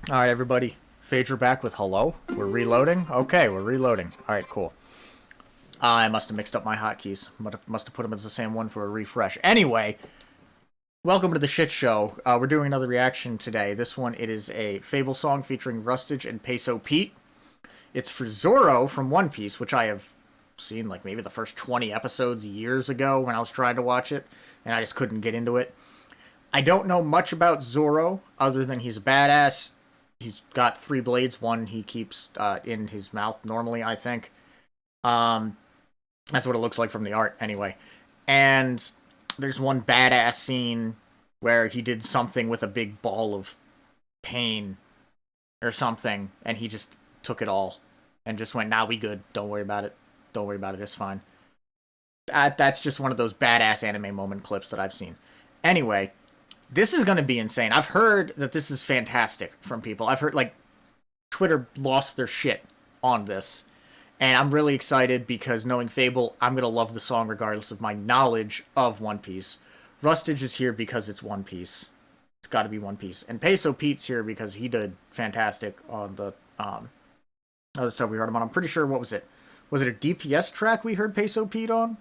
Alright, everybody. Phaedra back with hello. We're reloading? Okay, we're reloading. Alright, cool. I must have mixed up my hotkeys. Must have put them as the same one for a refresh. Anyway, welcome to the shit show. We're doing another reaction today. This one, it is a Fabvl song featuring Rustage and PESO Pete. It's for Zoro from One Piece, which I have seen like maybe the first 20 episodes years ago when I was trying to watch it, and I just couldn't get into it. I don't know much about Zoro, other than he's a badass. He's got 3 blades. One he keeps in his mouth normally, I think. That's what it looks like from the art, anyway. And there's one badass scene where he did something with a big ball of pain or something, and he just took it all and just went, nah, we good. Don't worry about it. Don't worry about it. It's fine. That's just one of those badass anime moment clips that I've seen. Anyway, this is going to be insane. I've heard that this is fantastic from people. I've heard, like, Twitter lost their shit on this. And I'm really excited because knowing Fabvl, I'm going to love the song regardless of my knowledge of One Piece. Rustage is here because it's One Piece. It's got to be One Piece. And PESO Pete's here because he did fantastic on the other stuff we heard him on. I'm pretty sure, what was it? Was it a DPS track we heard PESO Pete on?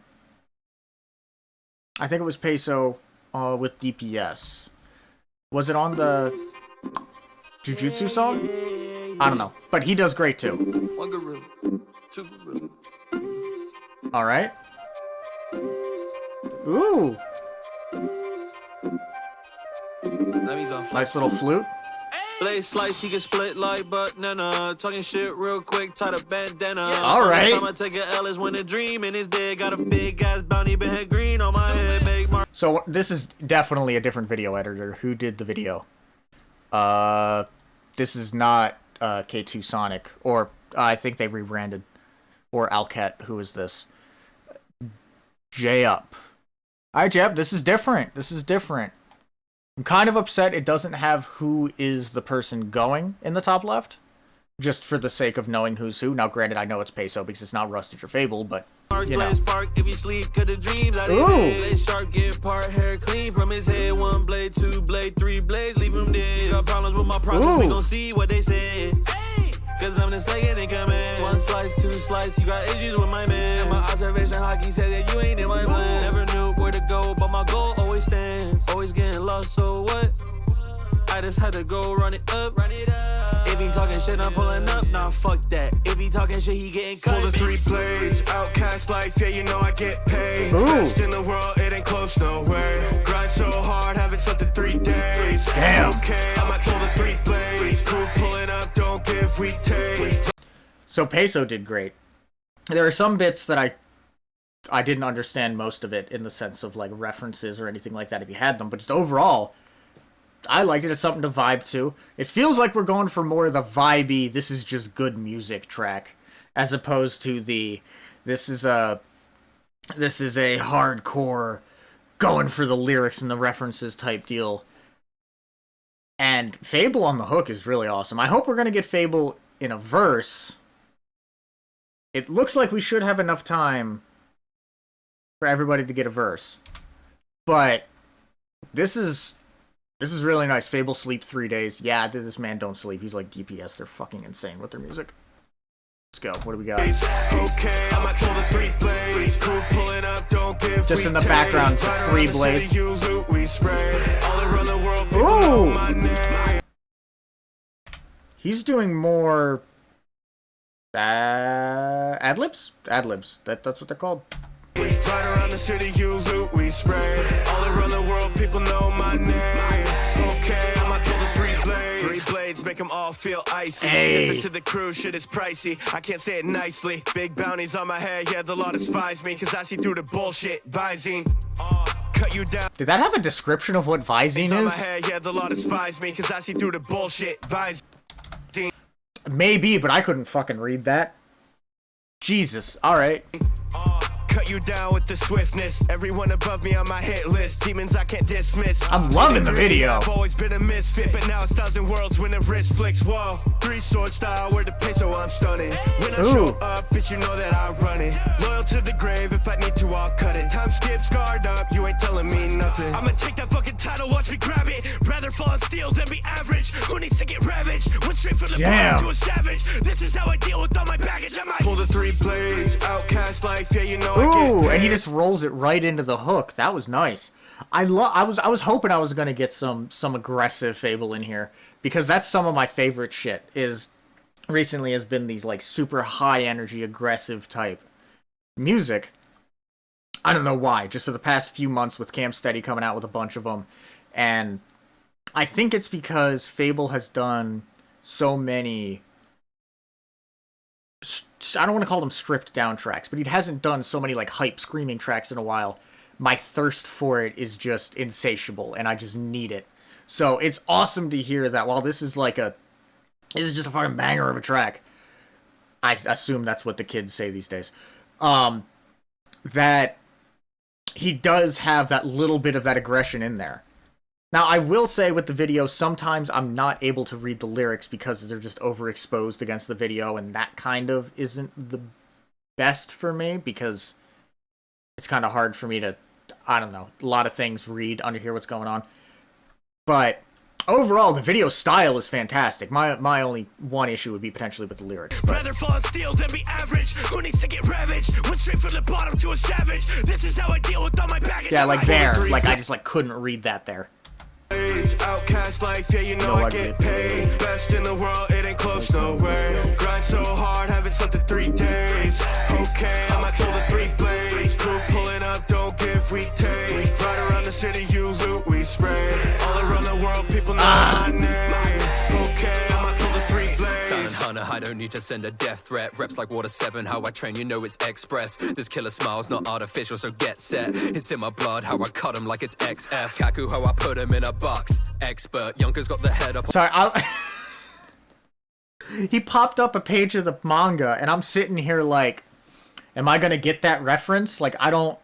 I think it was PESO with DPS. Was it on the Jujutsu song? I don't know. But he does great too. Alright. Ooh. Nice little flute. Blade slice, he can split like banana. Talking shit real quick, tie the bandana. Alright. Time I take a L is when the dream in his dead. Got a big ass bounty, been head green on my head. Make my So this is definitely a different video editor. Who did the video? This is not K2 Sonic, or I think they rebranded, or Alcat. Who is this? J Up. Alright, J Up, this is different. This is different. I'm kind of upset it doesn't have who is the person going in the top left, just for the sake of knowing who's who. Now, granted, I know it's PESO because it's not Rustage or Fabvl, but you know. Spark if you sleep, cut the dreams out of Ooh. his head. Sharp get part hair clean from his head. 1 blade, 2 blade, 3 blades, leave him dead. Got problems with my process, we gon' see what they said. Cause I'm the second in command. 1 slice, 2 slice, you got issues with my man. And my observation hockey said that you ain't in my plan. Never knew where to go, but my goal always stands. Always getting lost, so what? I just had to go run it up. If he talking shit, I'm pulling up. Nah, fuck that. If he talking shit, he getting cut. Pull the 3 blades, outcast life, yeah, you know I get paid. Ooh. Best in the world, it ain't close, no way. Grind so hard, haven't slept in 3 days. Damn. Okay, I might pull the 3 blades. Crew pulling up, don't give, we take. So PESO did great. There are some bits that I didn't understand most of it in the sense of like references or anything like that if you had them, but just overall, I liked it. It's something to vibe to. It feels like we're going for more of the vibey, this is just good music track, as opposed to the this is a hardcore going for the lyrics and the references type deal. And Fabvl on the hook is really awesome. I hope we're gonna get Fabvl in a verse. It looks like we should have enough time for everybody to get a verse. But this is really nice. Fabvl sleep 3 days. Yeah, this man don't sleep. He's like DPS. They're fucking insane with their music. Let's go. What do we got? Okay, I might pull the 3 blades. Crew pulling up, don't give, Just we in the take. background, Right 3 around the blades. city, you loot, we spray. All around the world, people Ooh. know my name. He's doing more ad-libs? Ad-libs. That's what they're called. Right around the city, you loot, we spray. All around the world, people know my name. Okay, I might pull the 3 blades. 3 blades make them all feel icy. Hey. Step into the crew, shit is pricey. I can't say it nicely. Big bounties on my head, yeah, the law despise me. Cause I see through the bullshit, Visine. Cut you down. Did that have a description of what Visine On my is? head, yeah, the law despise me. Cause I see through the bullshit, Visine. Maybe, but I couldn't fucking read that. Jesus. Alright. Cut you down with the swiftness. Everyone above me on my hit list. Demons I can't dismiss. I'm loving the video. I've always been a misfit, but now it's 1,000 worlds when the wrist flicks. Whoa, 3-sword style, where the peso I'm stunning. When I show up, bitch, you know that I run it. Loyal to the grave, if I need to, I'll cut it. Time skip, scarred up, you ain't telling me nothing. I'ma take that fucking title, watch me grab it. Rather fall on steel than be average. Who needs to get ravaged? Went straight from the bottom to a savage. This is how I deal with all my baggage. I might pull the 3 blades, outcast life, yeah, you know I get paid. And he just rolls it right into the hook. That was nice. I was hoping I was gonna get some aggressive Fabvl in here, because that's some of my favorite shit. Is recently has been these like super high energy aggressive type music. I don't know why. Just for the past few months with Camp Steady coming out with a bunch of them, and I think it's because Fabvl has done so many. I don't want to call them stripped down tracks, but he hasn't done so many like hype screaming tracks in a while. My thirst for it is just insatiable, and I just need it. So it's awesome to hear that while this is just a fucking banger of a track. I assume that's what the kids say these days. That he does have that little bit of that aggression in there. Now, I will say with the video, sometimes I'm not able to read the lyrics because they're just overexposed against the video, and that kind of isn't the best for me, because it's kind of hard for me to, I don't know, a lot of things read, underhear what's going on. But overall, the video style is fantastic. My only one issue would be potentially with the lyrics. But rather fall on steel than be average. Who needs to get ravaged? Went straight from the bottom to a savage. This is how I deal with all my baggage. Yeah, like there. Like, I just like couldn't read that there. Outcast life, yeah, you know I get paid. Best in the world, it ain't close, no way. Grind so hard, haven't slept in 3 days. Okay, I might kill the 3 blades. Crew pulling up, don't give, we take. Ride around the city, you loot, we spray. All around the world, people know my name. Okay, I might kill the 3 blades. Silent hunter, I don't need to send a death threat. Reps like Water 7, how I train, you know it's express. This killer smile's not artificial, so get set. It's in my blood, how I cut him like it's XF. Kaku, how I put him in a box. Expert, Younker's got the head up. Sorry, he popped up a page of the manga, and I'm sitting here like, am I gonna get that reference? Like, I don't...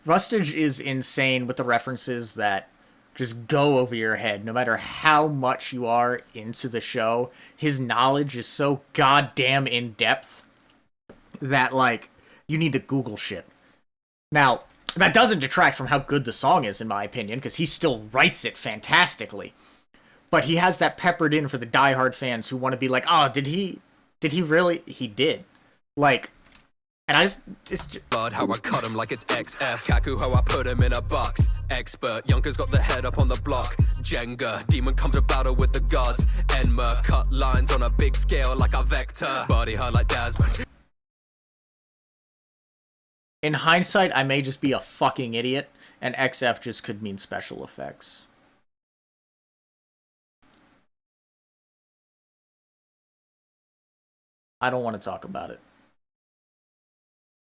Rustage is insane with the references that just go over your head, no matter how much you are into the show. His knowledge is so goddamn in-depth that, like, you need to Google shit. Now, that doesn't detract from how good the song is, in my opinion, because he still writes it fantastically. But he has that peppered in for the diehard fans who want to be like, oh, did he really? He did. Like, and I just... It's just... Blood, how I cut him like it's XF. Kaku, how I put him in a box. Expert, Younker's got the head up on the block. Jenga, demon comes to battle with the gods. Enma, cut lines on a big scale like a vector. Body hard like Dasmond. In hindsight, I may just be a fucking idiot, and XF just could mean special effects. I don't want to talk about it.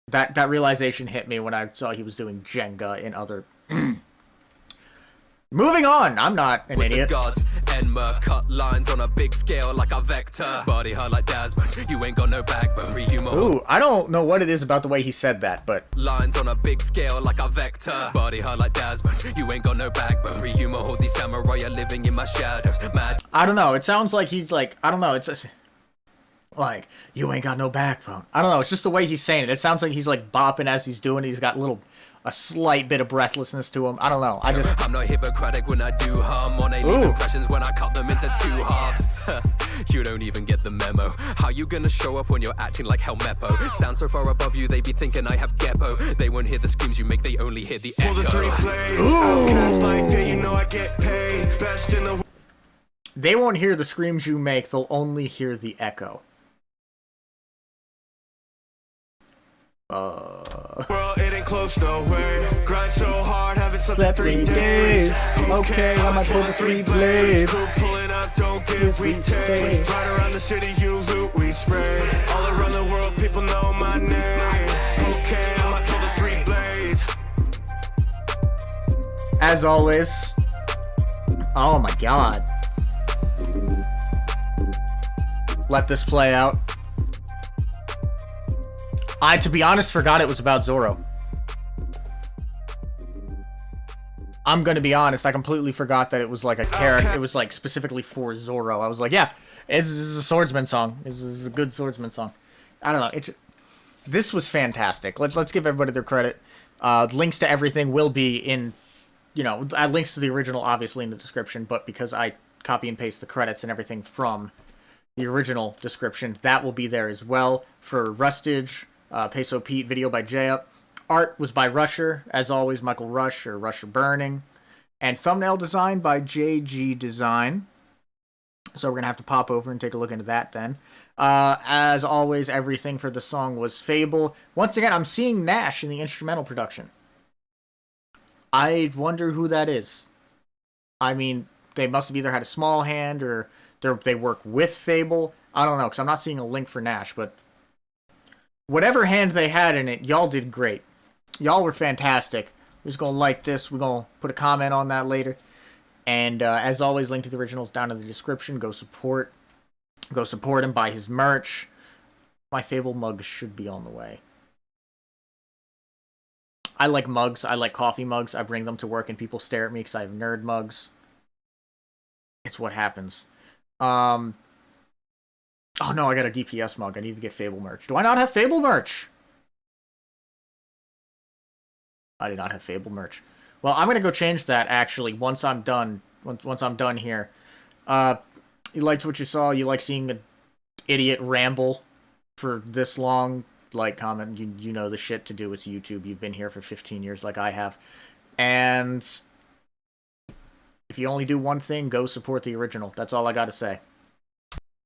That realization hit me when I saw he was doing Jenga in other... Moving on! I'm not an idiot. The gods, Enma, cut lines on a big scale like a vector. Body hard like Dasmond, you ain't got no backbone. Rehumor. Ooh, I don't know what it is about the way he said that, but... Lines on a big scale like a vector. Body hard like Dasmond, you ain't got no backbone. Rehumor, all these samurai are living in my shadows. Mad. I don't know, it sounds like he's like... I don't know, it's... Like, you ain't got no backbone. I don't know, it's just the way he's saying it. It sounds like he's like bopping as he's doing it. He's got a slight bit of breathlessness to him. I don't know. I'm not Hippocratic when I do harm. On a leave impressions when I cut them into 2 halves. You don't even get the memo. How you gonna show off when you're acting like Helmeppo? Stand so far above you, they be thinking I have Geppo. They won't hear the screams you make, they only hear the echo. Pull the 3 blades, outcast life, yeah, you know I get paid. Best in the... They won't hear the screams you make, they'll only hear the echo. World, it ain't close, no way. Grind so hard, haven't slept in 3 days. Okay, I might pull the 3 blades. Crew pulling up, don't give, we take. Ride around the city, you loot, we spray. All around the world, people know my name. Okay, I might pull the 3 blades. As always. Oh my god. Let this play out. I, to be honest, forgot it was about Zoro. I'm gonna be honest, I completely forgot that it was like a character. It was like specifically for Zoro. I was like, yeah, this is a swordsman song. This is a good swordsman song. I don't know. This was fantastic. Let's give everybody their credit. Links to everything will be in, links to the original obviously in the description, but because I copy and paste the credits and everything from the original description, that will be there as well. For Rustage, Peso Pete, video by J-Up. Art was by Rusher, as always, Michael Rush or Rusher Burning. And thumbnail design by JG Design. So we're going to have to pop over and take a look into that then. As always, everything for the song was Fabvl. Once again, I'm seeing Nash in the instrumental production. I wonder who that is. I mean, they must have either had a small hand or they work with Fabvl. I don't know, because I'm not seeing a link for Nash, but whatever hand they had in it, y'all did great. Y'all were fantastic. We're just going to like this. We're going to put a comment on that later. And as always, link to the originals down in the description. Go support him, buy his merch. My Fabvl mug should be on the way. I like mugs. I like coffee mugs. I bring them to work and people stare at me because I have nerd mugs. It's what happens. Oh no, I got a DPS mug. I need to get Fabvl merch. Do I not have Fabvl merch? I do not have Fabvl merch. Well, I'm gonna go change that actually once I'm done. Once I'm done here. You liked what you saw. You like seeing an idiot ramble for this long. Like, comment. You know the shit to do. It's YouTube. You've been here for 15 years like I have. And if you only do one thing, go support the original. That's all I gotta say.